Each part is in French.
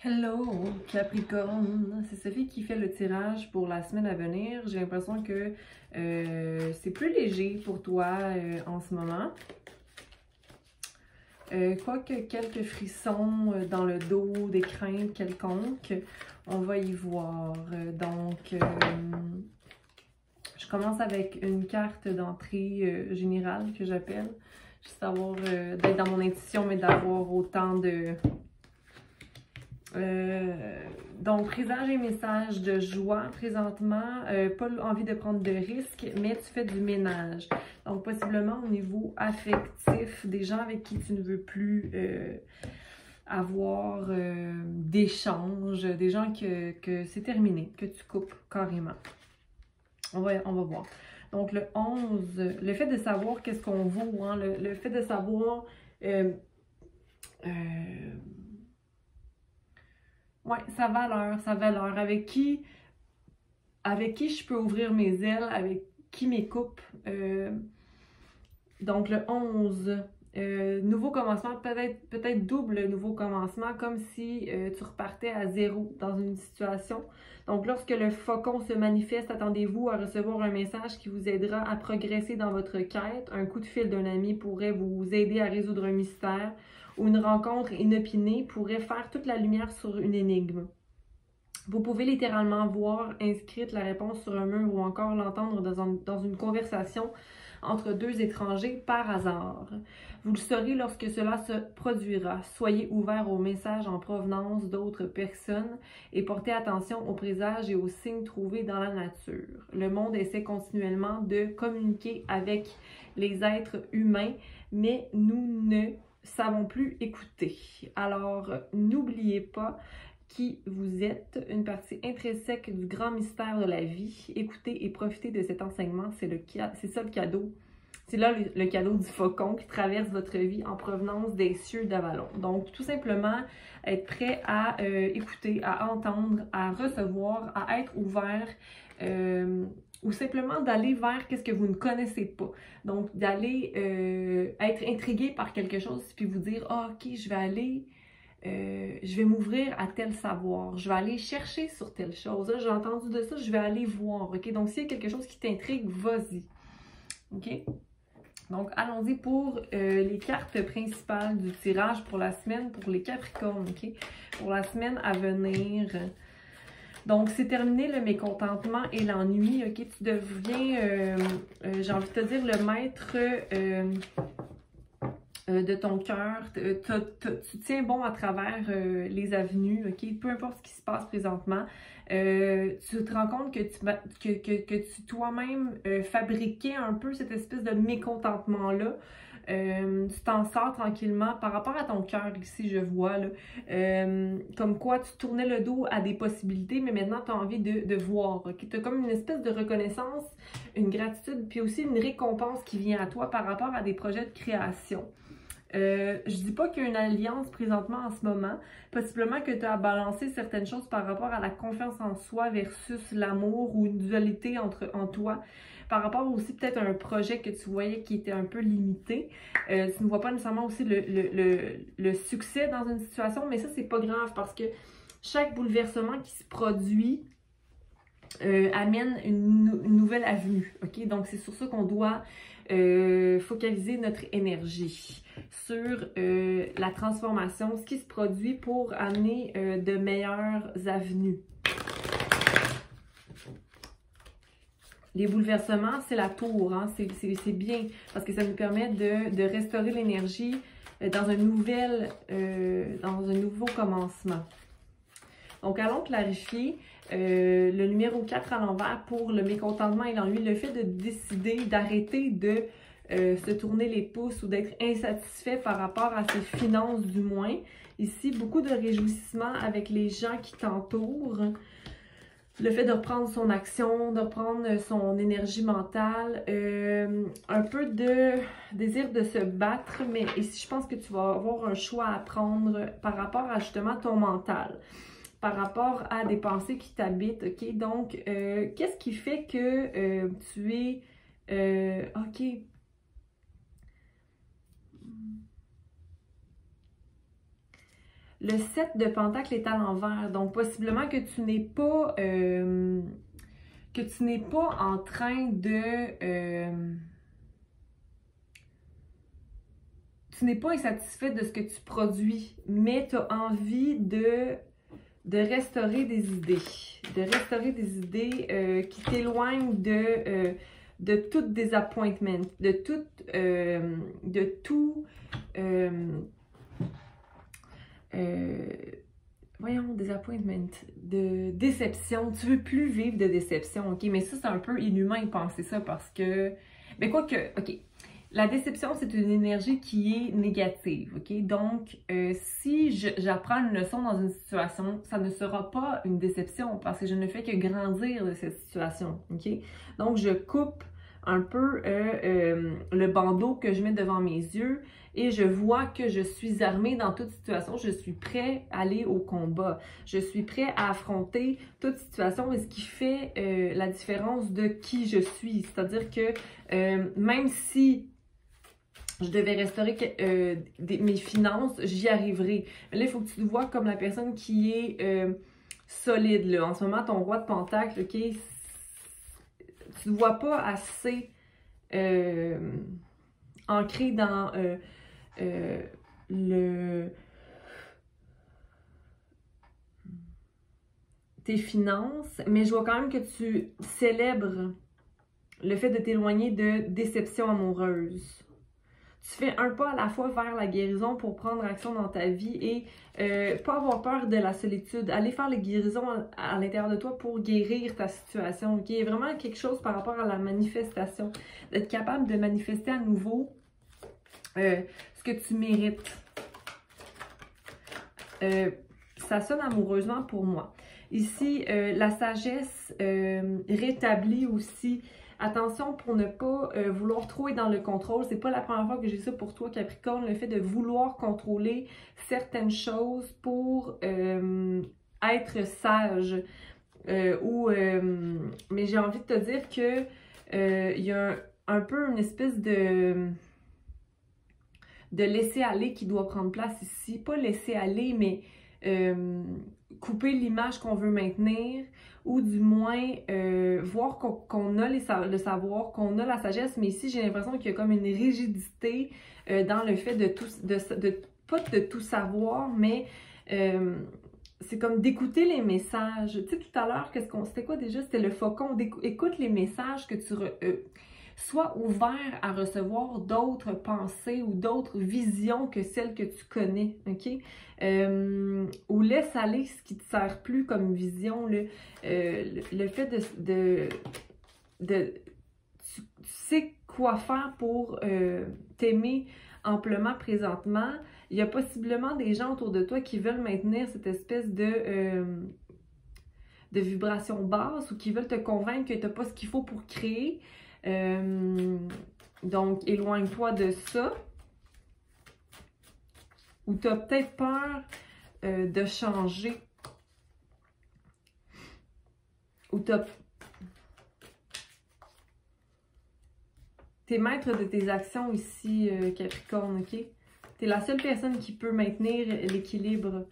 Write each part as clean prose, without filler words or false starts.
Hello Capricorne, c'est Sophie qui fait le tirage pour la semaine à venir. J'ai l'impression que c'est plus léger pour toi en ce moment. Quoique quelques frissons dans le dos, des craintes quelconques, on va y voir. Je commence avec une carte d'entrée générale que j'appelle. Juste d'avoir, d'être dans mon intuition, mais d'avoir autant de... donc, présage et message de joie présentement, pas envie de prendre de risques, mais tu fais du ménage. Donc, possiblement au niveau affectif, des gens avec qui tu ne veux plus avoir d'échanges, des gens que c'est terminé, que tu coupes carrément. On va voir. Donc, le 11, le fait de savoir qu'est-ce qu'on vaut, hein, le fait de savoir... ouais, sa valeur, avec qui je peux ouvrir mes ailes, avec qui mes coupes. Donc le 11, nouveau commencement, peut-être double nouveau commencement, comme si tu repartais à zéro dans une situation. Donc lorsque le faucon se manifeste, attendez-vous à recevoir un message qui vous aidera à progresser dans votre quête. Un coup de fil d'un ami pourrait vous aider à résoudre un mystère, ou une rencontre inopinée pourrait faire toute la lumière sur une énigme. Vous pouvez littéralement voir inscrite la réponse sur un mur ou encore l'entendre dans une conversation entre deux étrangers par hasard. Vous le saurez lorsque cela se produira. Soyez ouvert aux messages en provenance d'autres personnes et portez attention aux présages et aux signes trouvés dans la nature. Le monde essaie continuellement de communiquer avec les êtres humains, mais nous ne savons plus écouter. Alors, n'oubliez pas qui vous êtes, une partie intrinsèque du grand mystère de la vie. Écoutez et profitez de cet enseignement, c'est ça le cadeau. C'est là le cadeau du faucon qui traverse votre vie en provenance des cieux d'Avalon. Donc, tout simplement, être prêt à écouter, à entendre, à recevoir, à être ouvert, ou simplement d'aller vers qu'est-ce que vous ne connaissez pas. Donc, d'aller être intrigué par quelque chose, puis vous dire « Ah, ok, je vais m'ouvrir à tel savoir, je vais aller chercher sur telle chose, là, j'ai entendu de ça, je vais aller voir, ok? Donc, s'il y a quelque chose qui t'intrigue, vas-y, ok? Donc, allons-y pour les cartes principales du tirage pour la semaine, pour les Capricornes, ok? Pour la semaine à venir. Donc, c'est terminé le mécontentement et l'ennui, ok? Tu deviens, j'ai envie de te dire, le maître... de ton cœur, tu tiens bon à travers les avenues, ok? Peu importe ce qui se passe présentement, tu te rends compte que tu toi-même fabriquais un peu cette espèce de mécontentement-là. Tu t'en sors tranquillement par rapport à ton cœur, ici je vois, là, comme quoi tu tournais le dos à des possibilités, mais maintenant tu as envie de voir. Okay? Tu as comme une espèce de reconnaissance, une gratitude, puis aussi une récompense qui vient à toi par rapport à des projets de création. Je dis pas qu'il y a une alliance présentement en ce moment. Possiblement que tu as balancé certaines choses par rapport à la confiance en soi versus l'amour ou une dualité en toi. Par rapport aussi peut-être à un projet que tu voyais qui était un peu limité. Tu ne vois pas nécessairement aussi le succès dans une situation, mais ça, c'est pas grave parce que chaque bouleversement qui se produit amène une nouvelle avenue. Okay? Donc, c'est sur ça qu'on doit focaliser notre énergie, sur la transformation, ce qui se produit pour amener de meilleures avenues. Les bouleversements, c'est la tour, hein? C'est bien parce que ça nous permet de restaurer l'énergie dans un nouveau commencement. Donc, allons clarifier le numéro 4 à l'envers pour le mécontentement et l'ennui. Le fait de décider d'arrêter de se tourner les pouces ou d'être insatisfait par rapport à ses finances du moins. Ici, beaucoup de réjouissements avec les gens qui t'entourent. Le fait de reprendre son action, de reprendre son énergie mentale, un peu de désir de se battre, mais ici, je pense que tu vas avoir un choix à prendre par rapport à justement ton mental, par rapport à des pensées qui t'habitent, ok? Donc, qu'est-ce qui fait que tu es, ok, Le 7 de Pentacle est à l'envers, donc possiblement que tu n'es pas en train de... tu n'es pas insatisfait de ce que tu produis, mais tu as envie de restaurer des idées. De restaurer des idées qui t'éloignent de tout disappointment, de tout... voyons, disappointment, de déception. Tu veux plus vivre de déception, ok? Mais ça, c'est un peu inhumain de penser ça parce que... Mais quoi que, ok, la déception, c'est une énergie qui est négative, ok? Donc, si j'apprends une leçon dans une situation, ça ne sera pas une déception parce que je ne fais que grandir de cette situation, ok? Donc, je coupe un peu le bandeau que je mets devant mes yeux et je vois que je suis armée dans toute situation. Je suis prêt à aller au combat. Je suis prêt à affronter toute situation et ce qui fait la différence de qui je suis. C'est-à-dire que même si je devais restaurer mes finances, j'y arriverai. Mais là, il faut que tu te vois comme la personne qui est solide. Là. En ce moment, ton roi de pentacle, ok, tu ne te vois pas assez ancré dans tes finances, mais je vois quand même que tu célèbres le fait de t'éloigner de déception amoureuse. Tu fais un pas à la fois vers la guérison pour prendre action dans ta vie et pas avoir peur de la solitude. Aller faire les guérisons à l'intérieur de toi pour guérir ta situation. Okay? Il y a vraiment quelque chose par rapport à la manifestation. D'être capable de manifester à nouveau ce que tu mérites. Ça sonne amoureusement pour moi. Ici, la sagesse rétablit aussi. Attention pour ne pas vouloir trop être dans le contrôle. C'est pas la première fois que j'ai ça pour toi, Capricorne. Le fait de vouloir contrôler certaines choses pour être sage. Mais j'ai envie de te dire que il y a un peu une espèce de laisser aller qui doit prendre place ici. Pas laisser aller, mais couper l'image qu'on veut maintenir ou du moins voir qu'on a le savoir, qu'on a la sagesse, mais ici j'ai l'impression qu'il y a comme une rigidité dans le fait pas de tout savoir, mais c'est comme d'écouter les messages. Tu sais, tout à l'heure, c'était quoi déjà? C'était le faucon. Écoute les messages que tu... Sois ouvert à recevoir d'autres pensées ou d'autres visions que celles que tu connais, ok? Ou laisse aller ce qui te sert plus comme vision. Le fait tu sais quoi faire pour t'aimer amplement présentement. Il y a possiblement des gens autour de toi qui veulent maintenir cette espèce de vibration basse ou qui veulent te convaincre que tu n'as pas ce qu'il faut pour créer. Donc, éloigne-toi de ça. Ou tu as peut-être peur de changer. Ou tu es maître de tes actions ici, Capricorne, ok? Tu es la seule personne qui peut maintenir l'équilibre.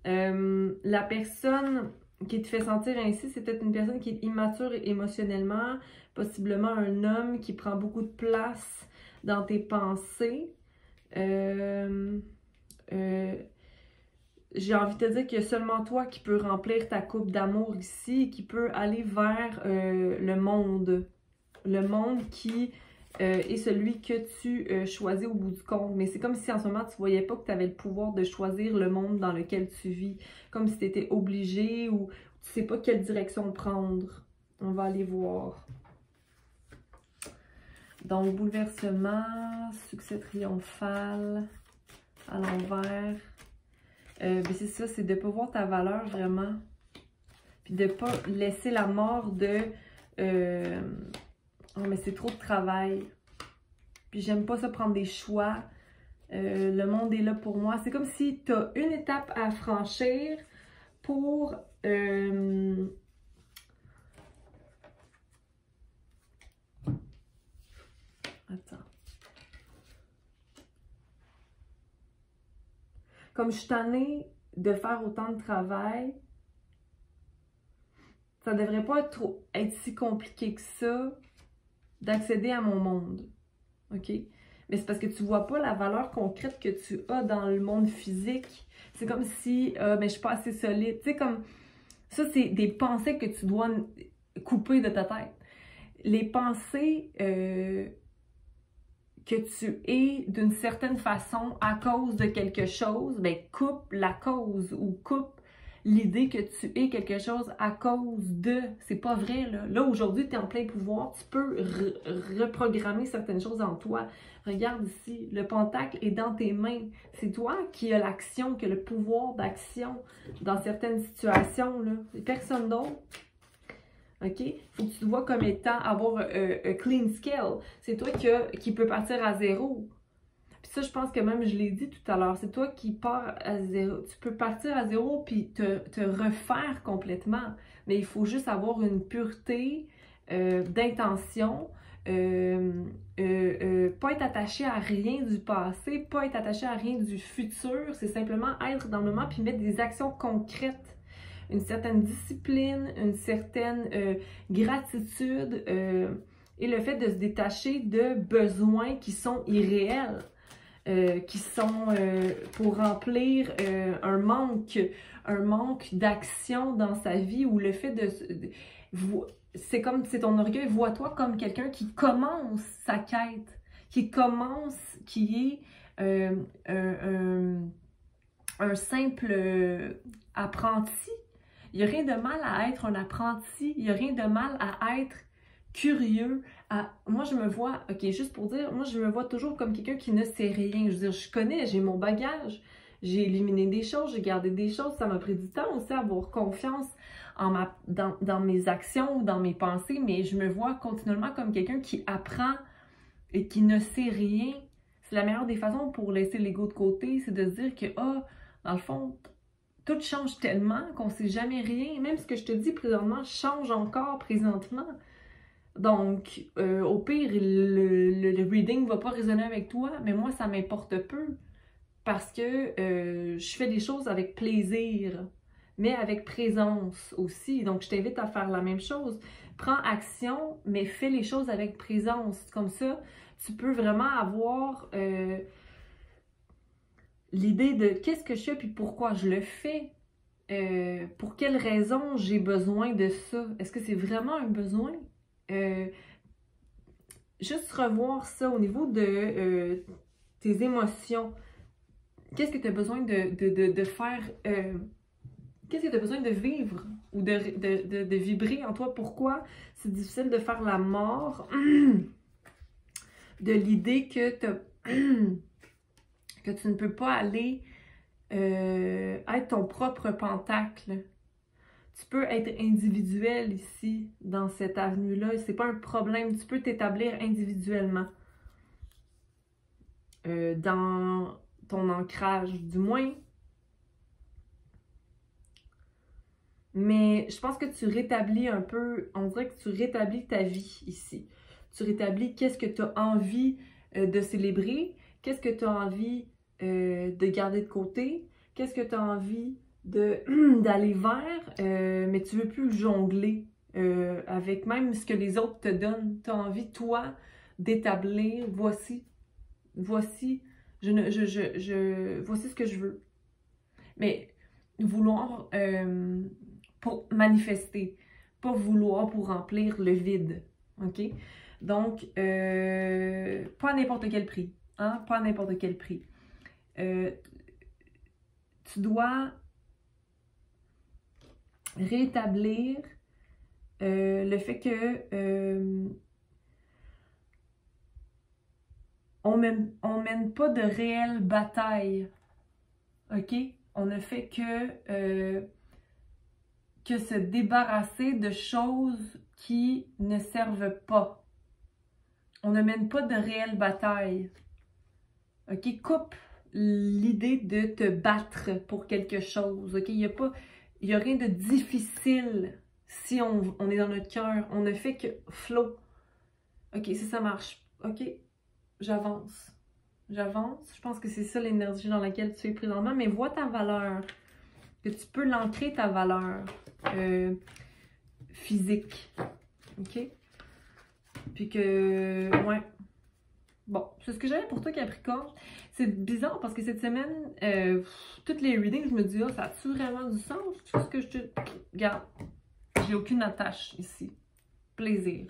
La personne qui te fait sentir ainsi, c'est peut-être une personne qui est immature émotionnellement, possiblement un homme qui prend beaucoup de place dans tes pensées. J'ai envie de te dire qu'il y a seulement toi qui peux remplir ta coupe d'amour ici, qui peut aller vers le monde. Le monde qui est celui que tu choisis au bout du compte. Mais c'est comme si en ce moment tu voyais pas que tu avais le pouvoir de choisir le monde dans lequel tu vis. Comme si tu étais obligé ou tu sais pas quelle direction prendre. On va aller voir. Donc, bouleversement, succès triomphal, à l'envers. C'est ça, c'est de ne pas voir ta valeur vraiment. Puis de ne pas laisser la mort de oh, mais c'est trop de travail. Puis j'aime pas ça prendre des choix. Le monde est là pour moi. C'est comme si tu as une étape à franchir pour attends. Comme je suis tannée de faire autant de travail, ça devrait pas être si compliqué que ça d'accéder à mon monde. OK? Mais c'est parce que tu vois pas la valeur concrète que tu as dans le monde physique. C'est comme si, mais je suis pas assez solide. Tu sais, comme, ça, c'est des pensées que tu dois couper de ta tête. Les pensées que tu es d'une certaine façon à cause de quelque chose, ben coupe la cause ou coupe l'idée que tu es quelque chose à cause de. C'est pas vrai, là. Là, aujourd'hui, tu es en plein pouvoir. Tu peux reprogrammer certaines choses en toi. Regarde ici, le pentacle est dans tes mains. C'est toi qui as l'action, qui as le pouvoir d'action dans certaines situations, là. C'est personne d'autre. OK? Il faut que tu te vois comme étant avoir un clean scale. C'est toi qui peut partir à zéro. Puis ça, je pense que même, je l'ai dit tout à l'heure, c'est toi qui pars à zéro. Tu peux partir à zéro puis te refaire complètement. Mais il faut juste avoir une pureté d'intention. Pas être attaché à rien du passé, pas être attaché à rien du futur. C'est simplement être dans le moment puis mettre des actions concrètes. Une certaine discipline, une certaine gratitude et le fait de se détacher de besoins qui sont irréels. Qui sont pour remplir un manque d'action dans sa vie ou le fait c'est comme, c'est ton orgueil, vois-toi comme quelqu'un qui commence sa quête, qui est un simple apprenti. Il n'y a rien de mal à être un apprenti, il n'y a rien de mal à être curieux. Moi, je me vois, ok, juste pour dire, moi, je me vois toujours comme quelqu'un qui ne sait rien. Je veux dire, je connais, j'ai mon bagage, j'ai éliminé des choses, j'ai gardé des choses. Ça m'a pris du temps aussi à avoir confiance dans mes actions, dans mes pensées, mais je me vois continuellement comme quelqu'un qui apprend et qui ne sait rien. C'est la meilleure des façons pour laisser l'ego de côté, c'est de se dire que, dans le fond, tout change tellement qu'on ne sait jamais rien. Même ce que je te dis présentement change encore présentement. Donc, au pire, le reading ne va pas résonner avec toi, mais moi, ça m'importe peu parce que je fais des choses avec plaisir, mais avec présence aussi. Donc, je t'invite à faire la même chose. Prends action, mais fais les choses avec présence. Comme ça, tu peux vraiment avoir l'idée de qu'est-ce que je fais puis pourquoi je le fais. Pour quelles raisons j'ai besoin de ça? Est-ce que c'est vraiment un besoin? Juste revoir ça au niveau de tes émotions. Qu'est-ce que tu as besoin de faire? Qu'est-ce que tu as besoin de vivre ou de vibrer en toi? Pourquoi c'est difficile de faire la mort de l'idée que, que tu ne peux pas aller être ton propre pentacle? Tu peux être individuel ici, dans cette avenue-là. C'est pas un problème. Tu peux t'établir individuellement. Dans ton ancrage, du moins. Mais je pense que tu rétablis un peu, on dirait que tu rétablis ta vie ici. Tu rétablis qu'est-ce que tu as envie de célébrer, qu'est-ce que tu as envie de garder de côté, qu'est-ce que tu as envie d'aller vers, mais tu veux plus jongler avec même ce que les autres te donnent. Tu as envie, toi, d'établir, voici voici ce que je veux. Mais vouloir pour manifester, pas vouloir pour remplir le vide. OK? Donc, pas à n'importe quel prix. Hein? Pas à n'importe quel prix. Tu dois rétablir le fait que on mène pas de réelle bataille. OK? On ne fait que se débarrasser de choses qui ne servent pas. On ne mène pas de réelle bataille. OK? Coupe l'idée de te battre pour quelque chose. OK? Il y a rien de difficile si on est dans notre cœur. On ne fait que flow. OK? Si ça marche. OK? J'avance. J'avance. Je pense que c'est ça l'énergie dans laquelle tu es présentement. Mais vois ta valeur. que tu peux l'ancrer ta valeur physique. OK? Puis que, ouais. Bon, c'est ce que j'avais pour toi, Capricorne. C'est bizarre parce que cette semaine, toutes les readings, je me dis, ça a-tu vraiment du sens? Tout ce que je te... Regarde, j'ai aucune attache ici. Plaisir.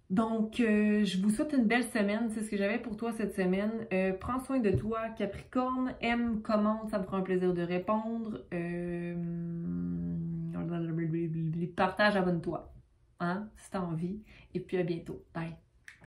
Donc, je vous souhaite une belle semaine. C'est ce que j'avais pour toi cette semaine. Prends soin de toi, Capricorne. Aime, commente, ça me fera un plaisir de répondre. Partage, abonne-toi. Hein, si t'as envie. Et puis à bientôt. Bye.